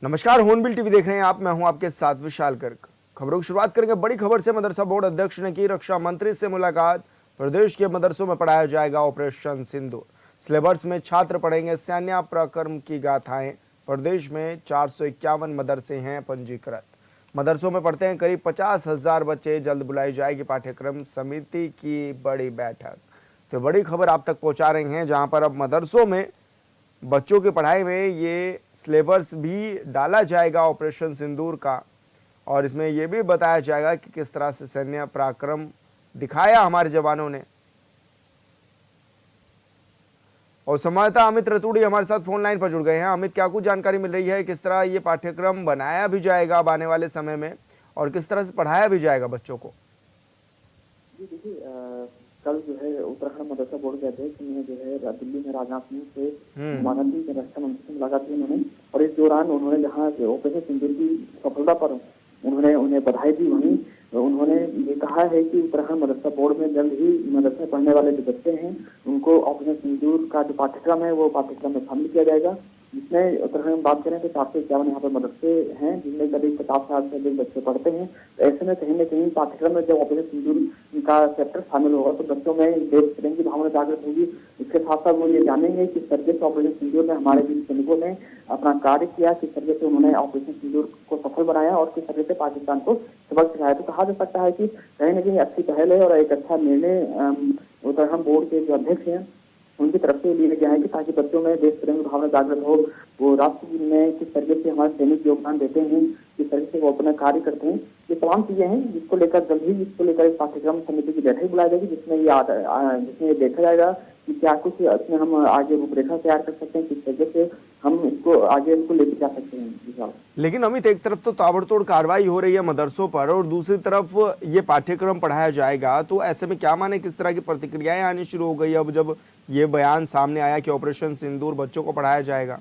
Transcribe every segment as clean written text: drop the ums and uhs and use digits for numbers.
नमस्कार, hornbill TV देख रहे हैं आप। मैं हूं आपके साथ विशाल गर्ग। खबरों की शुरुआत करेंगे बड़ी खबर से। मदरसा बोर्ड अध्यक्ष ने की रक्षा मंत्री से मुलाकात। प्रदेश के मदरसों में पढ़ाया जाएगा ऑपरेशन सिंदूर। सिलेबस में छात्र पढ़ेंगे सैन्य पराक्रम की गाथाएं। प्रदेश में 451 मदरसे हैं पंजीकृत। मदरसों में पढ़ते हैं करीब 50,000 बच्चे। जल्द बुलाई जाएगी पाठ्यक्रम समिति की बड़ी बैठक। तो बड़ी खबर आप तक पहुंचा रहे हैं, जहां पर अब मदरसों में बच्चों की पढ़ाई में ये सिलेबस भी डाला जाएगा ऑपरेशन सिंदूर का, और इसमें यह भी बताया जाएगा कि किस तरह से सैन्य पराक्रम दिखाया हमारे जवानों ने। और संवाददाता अमित रतूड़ी हमारे साथ फोन लाइन पर जुड़ गए हैं। अमित, क्या कुछ जानकारी मिल रही है, किस तरह ये पाठ्यक्रम बनाया भी जाएगा अब आने वाले समय में, और किस तरह से पढ़ाया भी जाएगा बच्चों को? जी देखिए, कल जो है उत्तराखंड मदरसा बोर्ड के अध्यक्ष ने जो है दिल्ली में राजनाथ सिंह से मुलाकात की, रक्षा मंत्री से मुलाकात की उन्होंने। और इस दौरान उन्होंने जहाँ ऑपरेशन सिंदूर की सफलता पर उन्होंने उन्हें बधाई दी, वहीं उन्होंने ये कहा है कि उत्तराखंड मदरसा बोर्ड में जल्द ही मदरसा पढ़ने वाले जो बच्चे हैं उनको ऑपरेशन सिंदूर का जो पाठ्यक्रम है वो पाठ्यक्रम में शामिल किया जाएगा, जिसमें उत्तराखंड में बात करें तो 451 यहाँ पर मदरसे हैं जिनमें करीब 50,000 से अधिक बच्चे पढ़ते हैं। तो ऐसे में कहीं न कहीं पाठ्यक्रम में जब ऑपरेशन सिंदूर का चैप्टर शामिल होगा तो बच्चों में देश प्रेम की भावना जागृत होगी। इसके साथ साथ वो ये जानेंगे कि तरीके से ऑपरेशन सिंदूर में हमारे वीर सैनिकों ने अपना कार्य किया, किस तरीके से उन्होंने ऑपरेशन सिंदूर को सफल बनाया और किस तरीके से पाकिस्तान को सबक सिखाया। तो कहा जा सकता है कि कहीं न कहीं अच्छी पहल है और एक अच्छा निर्णय उत्तराखंड बोर्ड के जो अध्यक्ष हैं उनकी तरफ से लिया गया है कि ताकि बच्चों में देश प्रेम की भावना जागृत हो, वो राष्ट्र में किस तरीके से हमारे सैनिक योगदान देते हैं, किस तरीके से वो अपना कार्य करते हैं, ये तमाम चीजें हैं जिसको लेकर जल्द ही इसको लेकर पाठ्यक्रम समिति की बैठक बुलाई जाएगी, जिसमें ये देखा जाएगा कि क्या कुछ इसमें हम आगे रूपरेखा तैयार कर सकते हैं, किस तरीके से हम इसको आगे इसको लेके जा सकते हैं। लेकिन अमित, एक तरफ तो ताबड़तोड़ कार्रवाई हो रही है मदरसों पर और दूसरी तरफ ये पाठ्यक्रम पढ़ाया जाएगा, तो ऐसे में क्या माने किस तरह की प्रतिक्रियाएं आनी शुरू हो गई अब जब ये बयान सामने आया कि ऑपरेशन सिंदूर बच्चों को पढ़ाया जाएगा?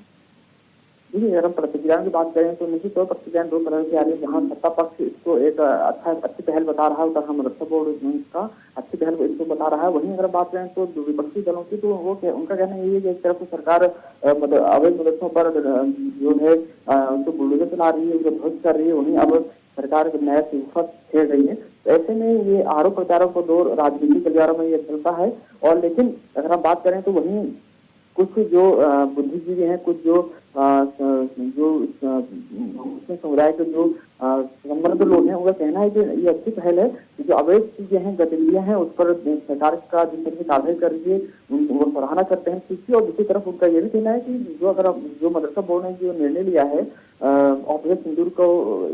जी, अगर हम प्रतिक्रिया की बात करें तो निश्चित तौर पर प्रतिक्रियाएं दो तरह से आ रही है। जहाँ सत्ता पक्ष इसको एक अच्छी पहल बता रहा है, उत्तराखंड मदरसा बोर्ड का अच्छी पहल इसको बता रहा है। वहीं अगर बात करें तो विपक्षी दलों की, तो वो उनका कहना यही है कि एक तरफ से सरकार अवैध मदरसों पर जो है जो बुलडोजर चला रही है, जो ध्वस्त कर रही है, वहीं अब सरकार नया सिफत छेड़ रही है। तो ऐसे में ये आरोप प्रत्यारोप को दो राजनीतिक गलियारों में ये चलता है। और लेकिन अगर हम बात करें तो वहीं कुछ जो बुद्धिजीवी हैं, कुछ जो मुस्लिम समुदाय के जो संबंध लोग हैं, उनका कहना है कि ये अच्छी पहल है। जो अवैध चीजें हैं, गतिविधियां हैं, उस पर सरकार का जिस तरह से कार्रवाई कर रही है वो सराहना करते हैं किसी। और दूसरी तरफ उनका ये भी कहना है कि जो मदरसा बोर्ड ने जो निर्णय लिया है ऑपरेशन सिंदूर को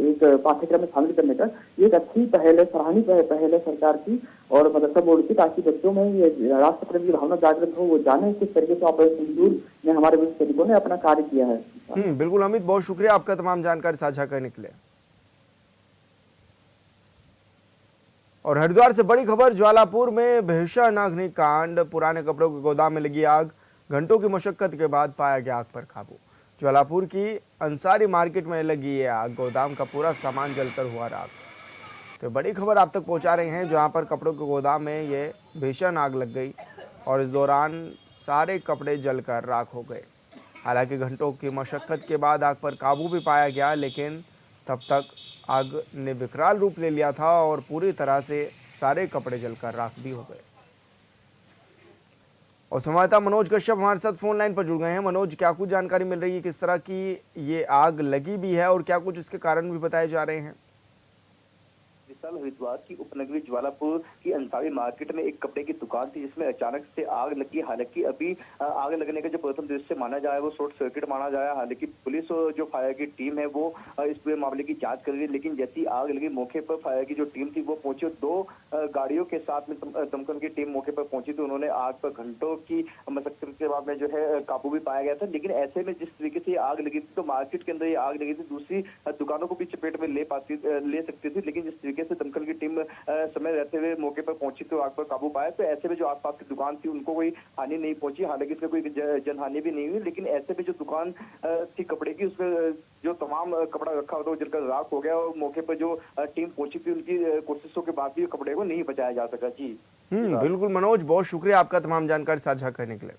एक पाठ्यक्रम में शामिल करने का, ये एक अच्छी पहल है, सराहनीय पहल है सरकार की और मदरसा बोर्ड की, ताकि बच्चों में ये राष्ट्र प्रेम की भावना जागृत हो, वो जाने किस तरीके से ऑपरेशन सिंदूर में हमारे वीर सैनिकों ने अपना कार्य किया है। बिल्कुल अमित, बहुत शुक्रिया आपका तमाम जानकारी साझा करने के लिए। और हरिद्वार से बड़ी खबर, ज्वालापुर में भीषण अग्निकांड। पुराने कपड़ों के गोदाम में लगी आग, घंटों की मशक्कत के बाद पाया गया आग पर काबू। ज्वालापुर की अंसारी मार्केट में लगी ये आग, गोदाम का पूरा सामान जलकर हुआ राख। तो बड़ी खबर आप तक पहुंचा रहे हैं, जहां पर कपड़ों के गोदाम में ये भीषण आग लग गई और इस दौरान सारे कपड़े जलकर राख हो गए। हालांकि घंटों की मशक्कत के बाद आग पर काबू भी पाया गया, लेकिन तब तक आग ने विकराल रूप ले लिया था और पूरी तरह से सारे कपड़े जलकर राख भी हो गए। और संवाददाता मनोज कश्यप हमारे साथ फोन लाइन पर जुड़ गए हैं। मनोज, क्या कुछ जानकारी मिल रही है, किस तरह की ये आग लगी भी है और क्या कुछ इसके कारण भी बताए जा रहे हैं? हरिद्वार की उपनगरी ज्वालापुर की अंसारी मार्केट में एक कपड़े की दुकान थी जिसमें अचानक से आग लगी। हालांकि अभी आग लगने का जो प्रथम दृश्य माना जाए वो शॉर्ट सर्किट माना जाए। हालांकि पुलिस और जो फायर की टीम है वो इस पूरे मामले की जांच कर रही है। लेकिन जैसी आग लगी मौके पर फायर की जो टीम थी वो पहुंची, दो गाड़ियों के साथ में दमकल की टीम मौके पर पहुंची थी। उन्होंने आग पर घंटों की मशक्कत के बाद में जो है काबू भी पाया गया था। लेकिन ऐसे में जिस तरीके से आग लगी थी तो मार्केट के अंदर ये आग लगी थी, दूसरी दुकानों को भी चपेट में ले सकती थी। लेकिन जिस तरीके से दमकल की टीम समय रहते हुए मौके पर पहुंची तो आग पर काबू पाया। तो ऐसे में जो आसपास की दुकान थी उनको कोई हानि नहीं पहुंची। हालांकि इसमें कोई जनहानि भी नहीं हुई। लेकिन ऐसे में जो दुकान थी कपड़े की, उसमें जो तमाम कपड़ा रखा होता वो जलकर राख हो गया और मौके पर जो टीम पहुंची थी उनकी कोशिशों के बाद भी कपड़े को नहीं बचाया जा सका। जी बिल्कुल मनोज, बहुत शुक्रिया आपका तमाम जानकारी साझा करने के लिए।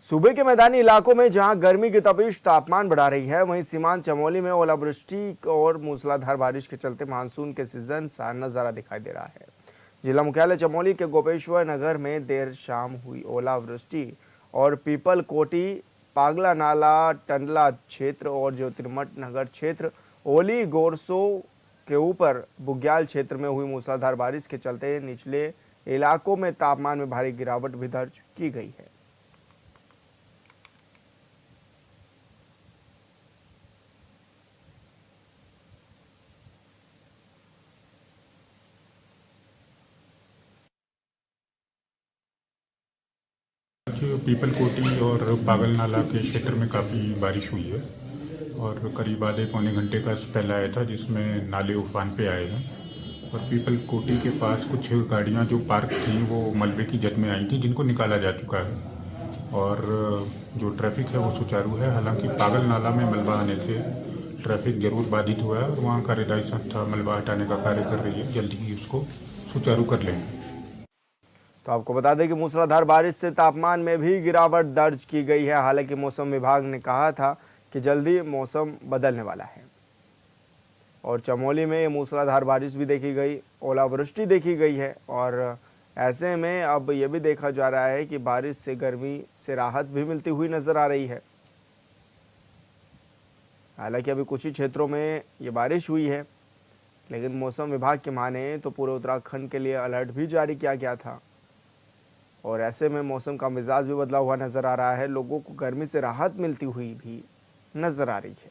सूबे के मैदानी इलाकों में जहां गर्मी की तपिश तापमान बढ़ा रही है, वहीं सीमांत चमोली में ओलावृष्टि और मूसलाधार बारिश के चलते मानसून के सीजन सा नजारा दिखाई दे रहा है। जिला मुख्यालय चमोली के गोपेश्वर नगर में देर शाम हुई ओलावृष्टि और पीपल कोटी, पागला नाला, टंडला क्षेत्र और ज्योतिर्मठ नगर क्षेत्र, ओली गोरसो के ऊपर बुग्याल क्षेत्र में हुई मूसलाधार बारिश के चलते निचले इलाकों में तापमान में भारी गिरावट भी दर्ज की गई है। पीपल कोटी और पागल नाला के क्षेत्र में काफ़ी बारिश हुई है और करीब आधे पौने घंटे का स्पेल आया था जिसमें नाले उफान पे आए हैं। और पीपल कोटी के पास कुछ गाड़ियां जो पार्क थी वो मलबे की जद में आई थी, जिनको निकाला जा चुका है और जो ट्रैफिक है वो सुचारू है। हालांकि पागल नाला में मलबा आने से ट्रैफिक जरूर बाधित हुआ है और वहाँ कार्यदायी संस्था मलबा हटाने का कार्य कर रही है, जल्द ही उसको सुचारू कर लेंगे। तो आपको बता दें कि मूसलाधार बारिश से तापमान में भी गिरावट दर्ज की गई है। हालांकि मौसम विभाग ने कहा था कि जल्दी मौसम बदलने वाला है और चमोली में मूसलाधार बारिश भी देखी गई, ओलावृष्टि देखी गई है और ऐसे में अब यह भी देखा जा रहा है कि बारिश से गर्मी से राहत भी मिलती हुई नजर आ रही है। हालांकि अभी कुछ ही क्षेत्रों में ये बारिश हुई है, लेकिन मौसम विभाग के माने तो पूरे उत्तराखंड के लिए अलर्ट भी जारी किया गया था और ऐसे में मौसम का मिजाज भी बदला हुआ नजर आ रहा है। लोगों को गर्मी से राहत मिलती हुई भी नजर आ रही है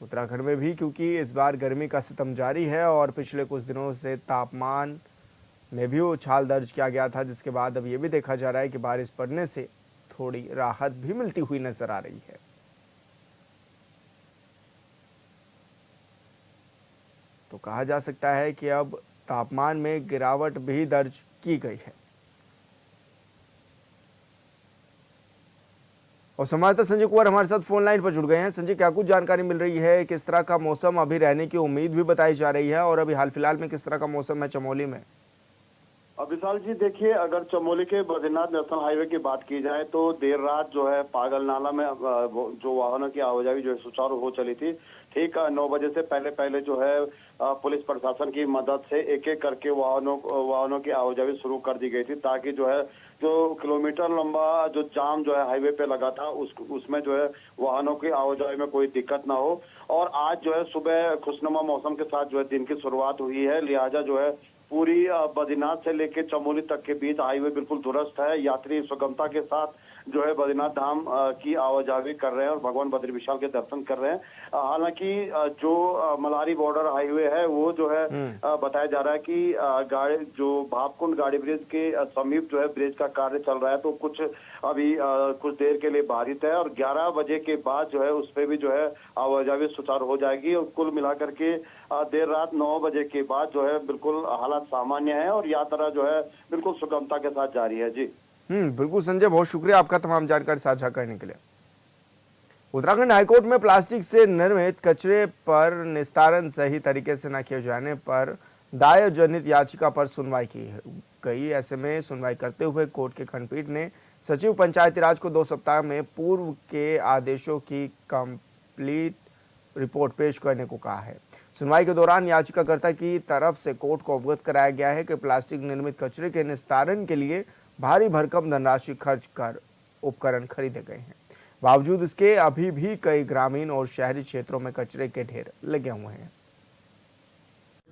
उत्तराखंड में भी, क्योंकि इस बार गर्मी का सितम जारी है और पिछले कुछ दिनों से तापमान में भी उछाल दर्ज किया गया था, जिसके बाद अब ये भी देखा जा रहा है कि बारिश पड़ने से थोड़ी राहत भी मिलती हुई नजर आ रही है। तो कहा जा सकता है कि अब तापमान में गिरावट भी दर्ज की गई है। और संवाददाता संजय कुमार हमारे साथ फोन लाइन पर जुड़ गए हैं। संजय, क्या कुछ जानकारी मिल रही है? किस तरह का मौसम अभी रहने की उम्मीद भी बताई जा रही है और अभी हाल फिलहाल में किस तरह का मौसम है चमोली में? विशाल जी, देखिए, अगर चमोली के बद्रीनाथ नेशनल हाईवे की बात की जाए तो देर रात जो है पागल नाला में जो वाहनों की आवाजाही जो है सुचारू हो चली थी। ठीक 9 बजे से पहले जो है पुलिस प्रशासन की मदद से एक एक करके वाहनों की आवाजाही शुरू कर दी गई थी, ताकि जो है जो किलोमीटर लंबा जो जाम जो है हाईवे पे लगा था उसमें जो है वाहनों की आवाजाही में कोई दिक्कत ना हो। और आज जो है सुबह खुशनुमा मौसम के साथ जो है दिन की शुरुआत हुई है, लिहाजा जो है पूरी बद्रीनाथ से लेकर चमोली तक के बीच हाईवे बिल्कुल दुरुस्त है। यात्री सुगमता के साथ जो है बद्रीनाथ धाम की आवाजाही कर रहे हैं और भगवान बद्री विशाल के दर्शन कर रहे हैं। हालांकि जो मलारी बॉर्डर हाईवे है वो जो है बताया जा रहा है कि गाड़ी जो भापकुंड गाड़ी ब्रिज के समीप जो है ब्रिज का कार्य चल रहा है, तो कुछ अभी कुछ देर के लिए बाधित है और 11 बजे के बाद जो है उस पर भी जो है आवाजाही सुचारू हो जाएगी। और कुल मिलाकर के देर रात 9 बजे के बाद जो है बिल्कुल हालात सामान्य है और यात्रा जो है बिल्कुल सुगमता के साथ जारी है। जी बिल्कुल संजय, बहुत शुक्रिया आपका तमाम जानकारी साझा करने के लिए। उत्तराखंड हाईकोर्ट में प्लास्टिक से निर्मित कचरे पर निस्तारण सही तरीके से न किए जाने पर दायर जनित याचिका पर सुनवाई की गई। ऐसे में सुनवाई करते हुए कोर्ट के खंडपीठ ने सचिव पंचायती राज को 2 सप्ताह में पूर्व के आदेशों की कंप्लीट रिपोर्ट पेश करने को कहा है। सुनवाई के दौरान याचिकाकर्ता की तरफ से कोर्ट को अवगत कराया गया है कि प्लास्टिक निर्मित कचरे के निस्तारण के लिए भारी भरकम धनराशि खर्च कर उपकरण खरीदे गए हैं। बावजूद इसके अभी भी कई ग्रामीण और शहरी क्षेत्रों में कचरे के ढेर लगे हुए हैं।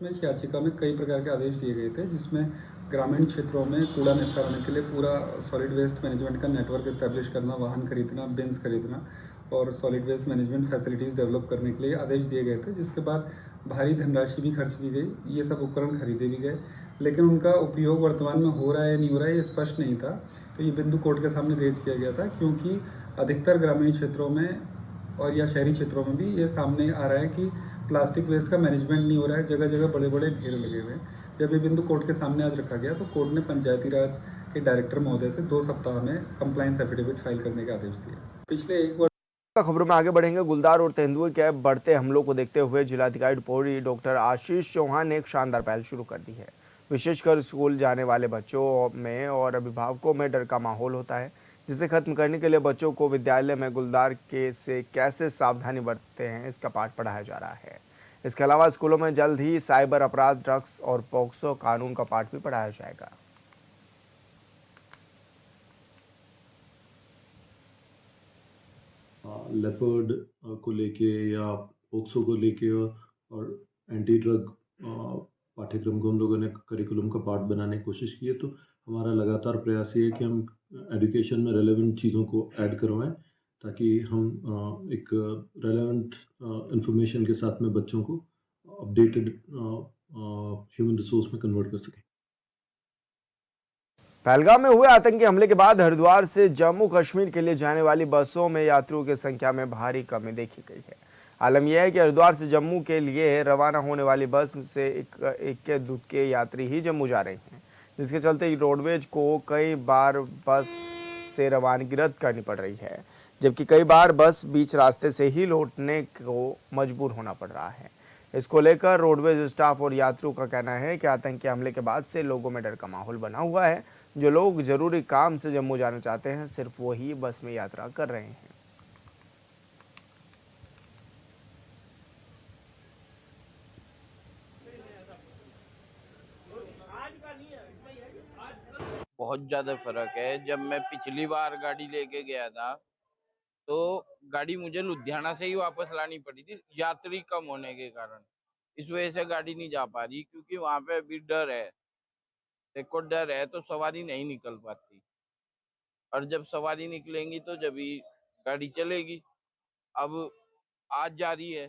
इस याचिका में कई प्रकार के आदेश दिए गए थे, जिसमें ग्रामीण क्षेत्रों में कूड़ा निस्तारण के लिए पूरा सॉलिड वेस्ट मैनेजमेंट का नेटवर्क एस्टेब्लिश करना, वाहन खरीदना, बिन्स खरीदना और solid waste management facilities develop करने के लिए आदेश दिए गए थे, जिसके बाद भारी धनराशि भी खर्च की गई। ये सब उपकरण खरीदे भी गए, लेकिन उनका उपयोग वर्तमान में हो रहा है या नहीं हो रहा है ये स्पष्ट नहीं था। तो ये बिंदु कोर्ट के सामने रेज किया गया था, क्योंकि अधिकतर ग्रामीण क्षेत्रों में और या शहरी क्षेत्रों में भी ये सामने आ रहा है कि प्लास्टिक वेस्ट का मैनेजमेंट नहीं हो रहा है, जगह जगह बड़े बड़े ढेर लगे हुए हैं। जब ये बिंदु कोर्ट के सामने आज रखा गया तो कोर्ट ने पंचायती राज के डायरेक्टर महोदय से 2 सप्ताह में कंप्लायंस एफिडेविट फाइल करने का आदेश दिया। पिछले 1 वर्ष खबरों में आगे बढ़ेंगे। गुलदार और तेंदुए के बढ़ते हमलों को देखते हुए जिलाधिकारी पौड़ी डॉक्टर आशीष चौहान ने एक शानदार पहल शुरू कर दी है। विशेषकर स्कूल जाने वाले बच्चों में और अभिभावकों में डर का माहौल होता है जिसे खत्म करने के लिए बच्चों को विद्यालय में गुलदार के से कैसे सावधानी बरतते हैं इसका पाठ पढ़ाया जा रहा है। इसके अलावा स्कूलों में जल्द ही साइबर अपराध, ड्रग्स और पोक्सो कानून का पाठ भी पढ़ाया जाएगा। लेपर्ड को लेके या पोक्सो को लेके और एंटी ड्रग पाठ्यक्रम को हम लोगों ने करिकुलम का पार्ट बनाने की कोशिश की है। तो हमारा लगातार प्रयास ये है कि हम एजुकेशन में रेलेवेंट चीज़ों को ऐड करवाएं ताकि हम एक रेलेवेंट इंफॉर्मेशन के साथ में बच्चों को अपडेटेड ह्यूमन रिसोर्स में कन्वर्ट कर सकें। पहलगाम में हुए आतंकी हमले के बाद हरिद्वार से जम्मू कश्मीर के लिए जाने वाली बसों में यात्रियों की संख्या में भारी कमी देखी गई है। आलम यह है कि हरिद्वार से जम्मू के लिए रवाना होने वाली बस से इक्के दुक्के यात्री ही जम्मू जा रहे हैं, जिसके चलते रोडवेज को कई बार बस से रवानगी रद्द करनी पड़ रही है, जबकि कई बार बस बीच रास्ते से ही लौटने को मजबूर होना पड़ रहा है। इसको लेकर रोडवेज स्टाफ और यात्रियों का कहना है कि आतंकी हमले के बाद से लोगों में डर का माहौल बना हुआ है। जो लोग जरूरी काम से जम्मू जाना चाहते हैं, सिर्फ वही बस में यात्रा कर रहे हैं। बहुत ज़्यादा फर्क है। जब मैं पिछली बार गाड़ी लेके गया था तो गाड़ी मुझे लुधियाना से ही वापस लानी पड़ी थी, यात्री कम होने के कारण। इस वजह से गाड़ी नहीं जा पा रही क्योंकि वहाँ पे अभी डर है, देखो डर है तो सवारी नहीं निकल पाती, और जब सवारी निकलेंगी तो जब ही गाड़ी चलेगी। अब आज जा रही है।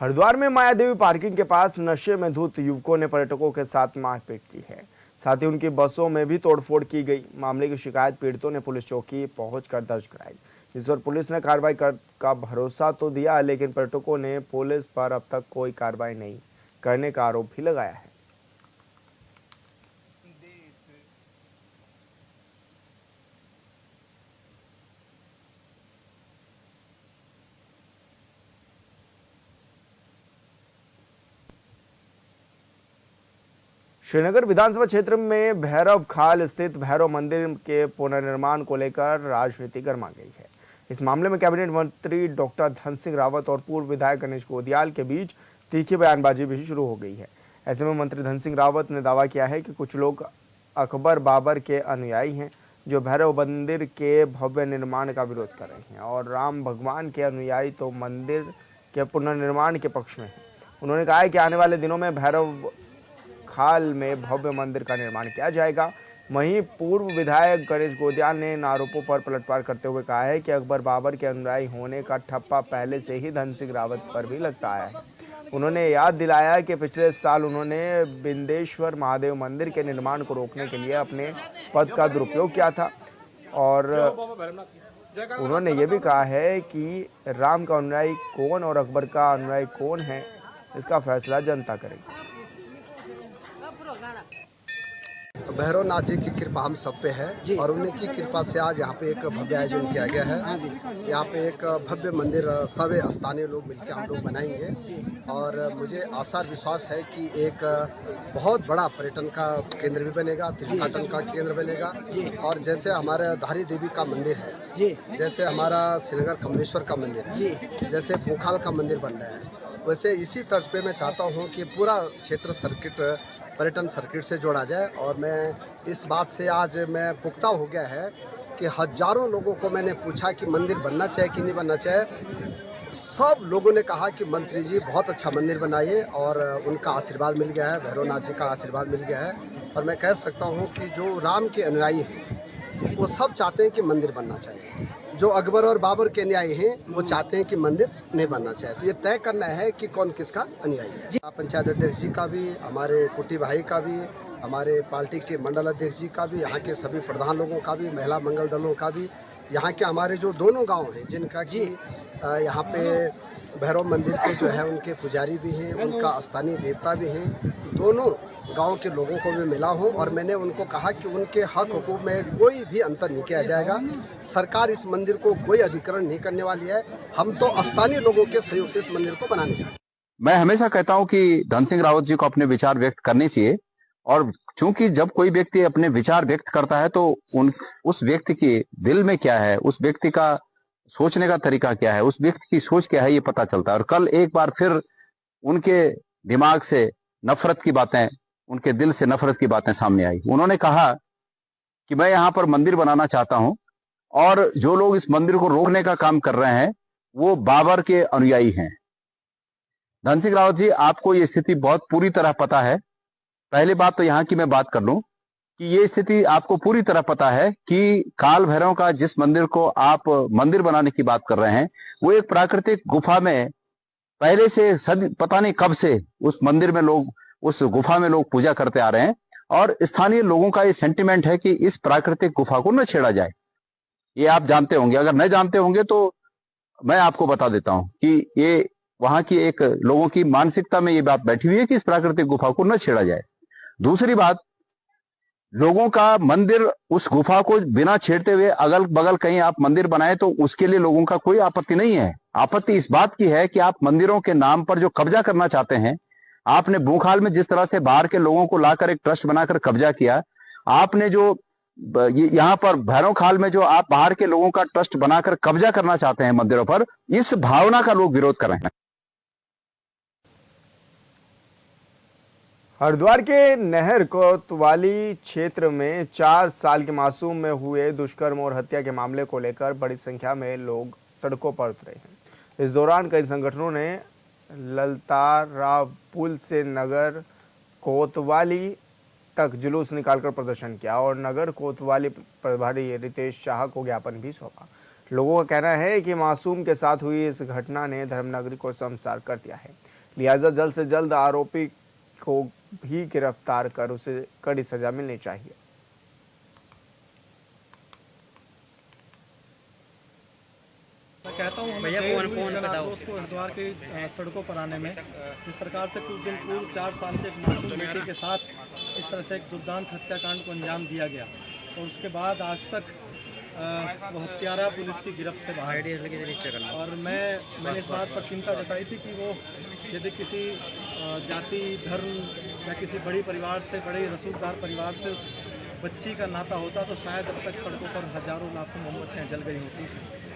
हरिद्वार में मायादेवी पार्किंग के पास नशे में धुत युवकों ने पर्यटकों के साथ मारपीट की है, साथ ही उनकी बसों में भी तोड़फोड़ की गई। मामले की शिकायत पीड़ितों ने पुलिस चौकी पहुंचकर दर्ज कराई, जिस पर पुलिस ने कार्रवाई का भरोसा तो दिया, लेकिन पर्यटकों ने पुलिस पर अब तक कोई कार्रवाई नहीं करने का आरोप भी लगाया है। श्रीनगर विधानसभा क्षेत्र में भैरव खाल स्थित भैरव मंदिर के पुनर्निर्माण को लेकर राजनीति गर्मा गई है। इस मामले में कैबिनेट मंत्री डॉक्टर धन सिंह रावत और पूर्व विधायक गणेश गोदियाल के बीच तीखी बयानबाजी भी शुरू हो गई है। ऐसे में मंत्री धन सिंह रावत ने दावा किया है कि कुछ लोग अकबर बाबर के अनुयायी हैं जो भैरव मंदिर के भव्य निर्माण का विरोध कर रहे हैं, और राम भगवान के अनुयायी तो मंदिर के पुनर्निर्माण के पक्ष में हैं। उन्होंने कहा है कि आने वाले दिनों में भैरव खाल में भव्य मंदिर का निर्माण किया जाएगा। वहीं पूर्व विधायक गणेश गोदियाल ने इन आरोपों पर पलटवार करते हुए कहा है कि अकबर बाबर के अनुयायी होने का ठप्पा पहले से ही धन सिंह रावत पर भी लगता आया है। उन्होंने याद दिलाया कि पिछले साल उन्होंने बिंदेश्वर महादेव मंदिर के निर्माण को रोकने के लिए अपने पद का दुरुपयोग किया था, और उन्होंने ये भी कहा है कि राम का अनुयायी कौन और अकबर का अनुयायी कौन है, इसका फैसला जनता करेगी। भैरव नाथ जी की कृपा हम सब पे है और उन्हीं की कृपा से आज यहाँ पे एक भव्य आयोजन किया गया है। यहाँ पे एक भव्य मंदिर सभी स्थानीय लोग मिलकर हम लोग बनाएंगे, और मुझे आशा और विश्वास है कि एक बहुत बड़ा पर्यटन का केंद्र भी बनेगा, तीर्थाटन का केंद्र बनेगा। और जैसे हमारे धारी देवी का मंदिर है, जैसे हमारा श्रीनगर कमलेश्वर का मंदिर है, जैसे भूखाल का मंदिर बन रहा है, वैसे इसी तर्ज पे मैं चाहता हूँ कि पूरा क्षेत्र सर्किट पर्यटन सर्किट से जोड़ा जाए। और मैं इस बात से आज मैं पुख्ता हो गया है कि हजारों लोगों को मैंने पूछा कि मंदिर बनना चाहिए कि नहीं बनना चाहिए। सब लोगों ने कहा कि मंत्री जी बहुत अच्छा मंदिर बनाइए, और उनका आशीर्वाद मिल गया है, भैरव नाथ जी का आशीर्वाद मिल गया है। और मैं कह सकता हूँ कि जो राम के अनुयायी हैं वो सब चाहते हैं कि मंदिर बनना चाहिए, जो अकबर और बाबर के अनुयायी हैं वो चाहते हैं कि मंदिर नहीं बनना चाहिए। तो ये तय करना है कि कौन किसका अनुयायी है। पंचायत अध्यक्ष जी का भी, हमारे कुटी भाई का भी, हमारे पार्टी के मंडल अध्यक्ष जी का भी, यहाँ के सभी प्रधान लोगों का भी, महिला मंगल दलों का भी, यहाँ के हमारे जो दोनों गांव हैं जिनका कि यहाँ पे भैरव मंदिर के जो है उनके पुजारी भी हैं, उनका स्थानीय देवता भी हैं, दोनों गांव के लोगों को भी मिला हूं। और मैंने उनको कहा कि उनके हक हुकूक में कोई भी अंतर नहीं किया जाएगा। सरकार इस मंदिर को कोई अधिग्रहण नहीं करने वाली है, हम तो स्थानीय लोगों के सहयोग से इस मंदिर को बनाने चाहिए। मैं हमेशा कहता हूं कि धन सिंह रावत जी को अपने विचार व्यक्त करने चाहिए, और क्योंकि जब कोई व्यक्ति अपने विचार व्यक्त करता है तो उस व्यक्ति के दिल में क्या है, उस व्यक्ति का सोचने का तरीका क्या है, उस व्यक्ति की सोच क्या है, ये पता चलता है। और कल एक बार फिर उनके दिमाग से नफरत की बातें, उनके दिल से नफरत की बातें सामने आई। उन्होंने कहा कि मैं यहाँ पर मंदिर बनाना चाहता हूं और जो लोग इस मंदिर को रोकने का काम कर रहे हैं वो बाबर के अनुयायी हैं। धन सिंह रावत जी, आपको ये स्थिति बहुत पूरी तरह पता है। पहली बात तो यहाँ की मैं बात कर लूं कि ये स्थिति आपको पूरी तरह पता है कि काल भैरव का जिस मंदिर को आप मंदिर बनाने की बात कर रहे हैं वो एक प्राकृतिक गुफा में पहले से पता नहीं कब से उस मंदिर में लोग, उस गुफा में लोग पूजा करते आ रहे हैं और स्थानीय लोगों का ये सेंटिमेंट है कि इस प्राकृतिक गुफा को न छेड़ा जाए। ये आप जानते होंगे, अगर न जानते होंगे तो मैं आपको बता देता हूं कि ये वहां की एक लोगों की मानसिकता में ये बात बैठी हुई है कि इस प्राकृतिक गुफा को न छेड़ा जाए। दूसरी बात, लोगों का मंदिर, उस गुफा को बिना छेड़ते हुए अगल बगल कहीं आप मंदिर बनाए तो उसके लिए लोगों का कोई आपत्ति नहीं है। आपत्ति इस बात की है कि आप मंदिरों के नाम पर जो कब्जा करना चाहते हैं, आपने भूखाल में जिस तरह से बाहर के लोगों को लाकर एक ट्रस्ट बनाकर कब्जा किया, आपने जो यहाँ पर भैरव खाल में जो आप बाहर के लोगों का ट्रस्ट बनाकर कब्जा करना चाहते हैं मंदिरों पर, इस भावना का लोग विरोध कर रहे हैं। हरिद्वार के नहर कोतवाली क्षेत्र में 4 साल के मासूम में हुए दुष्कर्म और हत्या के मामले को लेकर बड़ी संख्या में लोग सड़कों पर उतरे हैं। इस दौरान कई संगठनों ने ललतारा पुल से नगर कोतवाली तक जुलूस निकालकर प्रदर्शन किया और नगर कोतवाली प्रभारी रितेश शाह को ज्ञापन भी सौंपा। लोगों का कहना है कि मासूम के साथ हुई इस घटना ने धर्मनगरी को शर्मसार कर दिया है, लिहाजा जल्द से जल्द आरोपी को भी गिरफ्तार कर उसे कड़ी सजा मिलनी चाहिए। मैं कहता हूँ उसको हरिद्वार की सड़कों पर आने में जिस प्रकार से कुछ दिन पूर्व 4 साल के एक मासूम बेटी के साथ इस तरह से एक दुर्दांत हत्याकांड को अंजाम दिया गया और उसके बाद आज तक वो हत्यारा पुलिस की गिरफ्त से बाहर। और मैंने इस बात पर चिंता जताई थी कि वो यदि किसी जाति, धर्म या किसी बड़ी परिवार से, बड़े रसूखदार परिवार से उस बच्ची का नाता होता तो शायद अब तक सड़कों पर हजारों लाखों मोमबत्तियाँ जल गई होती।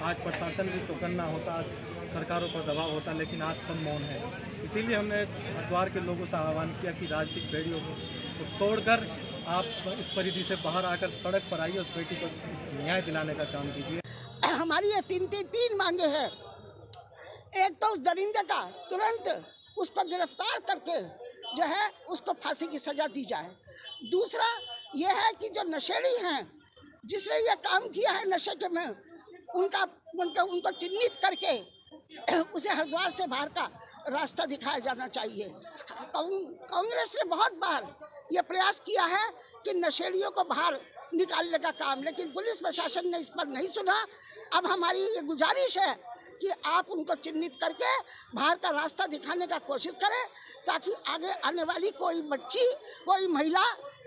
आज प्रशासन भी चौकन्ना होता, आज सरकारों पर दबाव होता, लेकिन आज सब मौन है। इसीलिए हमने हरिद्वार के लोगों से आह्वान किया कि राजनीतिक बेड़ियों को तोड़कर आप इस परिधि से बाहर आकर सड़क पर आइए, उस बेटी को न्याय दिलाने का काम कीजिए। हमारी ये तीन मांगे हैं। एक तो उस दरिंदे का तुरंत उसको गिरफ्तार करके जो है उसको फांसी की सजा दी जाए। दूसरा ये है कि जो नशेड़ी हैं, जिसने ये काम किया है नशे के में, उनको चिन्हित करके उसे हरिद्वार से बाहर का रास्ता दिखाया जाना चाहिए। कांग्रेस ने बहुत बार ये प्रयास किया है कि नशेड़ियों को बाहर निकालने का काम, लेकिन पुलिस प्रशासन ने इस पर नहीं सुना। अब हमारी ये गुजारिश है कि आप उनको चिन्हित करके बाहर का रास्ता दिखाने का कोशिश करें ताकि आगे आने वाली कोई बच्ची, कोई महिला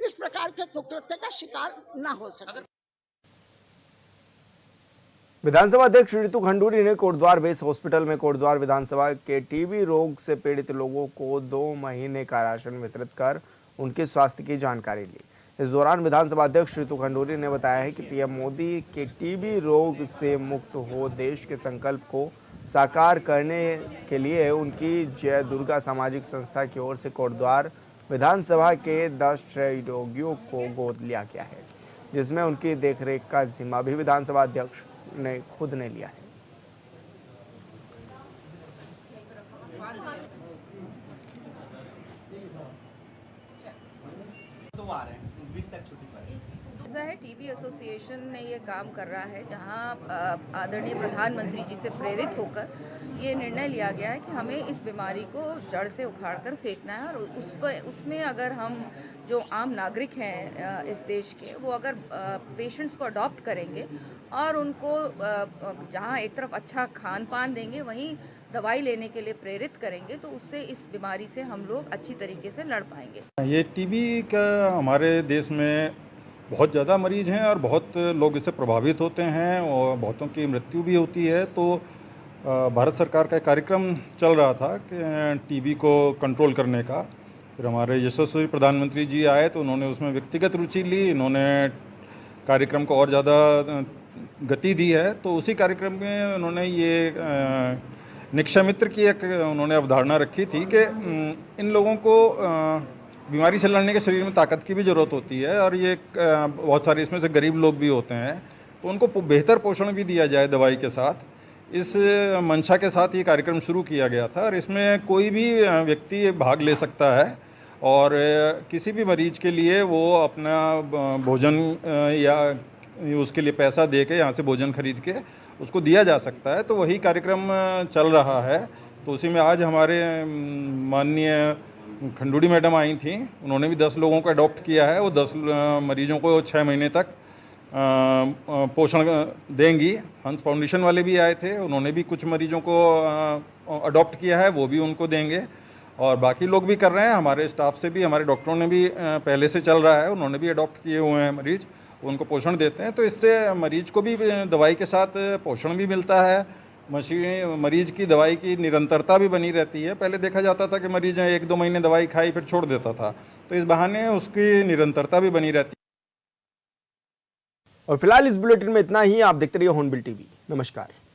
इस प्रकार के कुकृत्य का शिकार ना हो सके। विधानसभा अध्यक्ष ऋतु खंडूरी ने कोटद्वार बेस हॉस्पिटल में कोटद्वार विधानसभा के टीबी रोग से पीड़ित लोगों को 2 महीने का राशन वितरित कर उनके स्वास्थ्य की जानकारी ली। इस दौरान विधानसभा अध्यक्ष ऋतु खंडूरी ने बताया है कि पीएम मोदी के टीबी रोग से मुक्त हो देश के संकल्प को साकार करने के लिए उनकी जय दुर्गा सामाजिक संस्था की ओर से कोटद्वार विधानसभा के 10 रोगियों को गोद लिया गया है, जिसमें उनकी देखरेख का जिम्मा भी विधानसभा अध्यक्ष ने खुद ने लिया है। है टीबी एसोसिएशन ने ये काम कर रहा है, जहां आदरणीय प्रधानमंत्री जी से प्रेरित होकर ये निर्णय लिया गया है कि हमें इस बीमारी को जड़ से उखाड़ कर फेंकना है। और उसमें अगर हम जो आम नागरिक हैं इस देश के, वो अगर पेशेंट्स को अडॉप्ट करेंगे और उनको जहां एक तरफ अच्छा खान पान देंगे, वहीं दवाई लेने के लिए प्रेरित करेंगे, तो उससे इस बीमारी से हम लोग अच्छी तरीके से लड़ पाएंगे। ये टीबी का हमारे देश में बहुत ज़्यादा मरीज हैं और बहुत लोग इससे प्रभावित होते हैं और बहुतों की मृत्यु भी होती है। तो भारत सरकार का कार्यक्रम चल रहा था कि टीबी को कंट्रोल करने का, फिर हमारे यशस्वी प्रधानमंत्री जी आए तो उन्होंने उसमें व्यक्तिगत रुचि ली, इन्होंने कार्यक्रम को और ज़्यादा गति दी है। तो उसी कार्यक्रम में उन्होंने ये निक्षय मित्र की एक उन्होंने अवधारणा रखी थी कि इन लोगों को बीमारी से लड़ने के शरीर में ताकत की भी ज़रूरत होती है और ये बहुत सारे इसमें से गरीब लोग भी होते हैं, तो उनको बेहतर पोषण भी दिया जाए दवाई के साथ। इस मंशा के साथ ये कार्यक्रम शुरू किया गया था और इसमें कोई भी व्यक्ति भाग ले सकता है और किसी भी मरीज के लिए वो अपना भोजन या उसके लिए पैसा दे के यहाँ से भोजन खरीद के उसको दिया जा सकता है। तो वही कार्यक्रम चल रहा है। तो उसी में आज हमारे माननीय खंडूड़ी मैडम आई थी, उन्होंने भी 10 लोगों को अडॉप्ट किया है। वो 10 मरीजों को 6 महीने तक पोषण देंगी। हंस फाउंडेशन वाले भी आए थे, उन्होंने भी कुछ मरीजों को अडॉप्ट किया है, वो भी उनको देंगे और बाकी लोग भी कर रहे हैं। हमारे स्टाफ से भी, हमारे डॉक्टरों ने भी पहले से चल रहा है, उन्होंने भी अडॉप्ट किए हुए हैं मरीज, उनको पोषण देते हैं। तो इससे मरीज को भी दवाई के साथ पोषण भी मिलता है, मरीज की दवाई की निरंतरता भी बनी रहती है। पहले देखा जाता था कि मरीज 1-2 महीने दवाई खाई फिर छोड़ देता था, तो इस बहाने उसकी निरंतरता भी बनी रहती है। और फिलहाल इस बुलेटिन में इतना ही। आप देखते रहिए हॉर्नबिल टीवी। नमस्कार।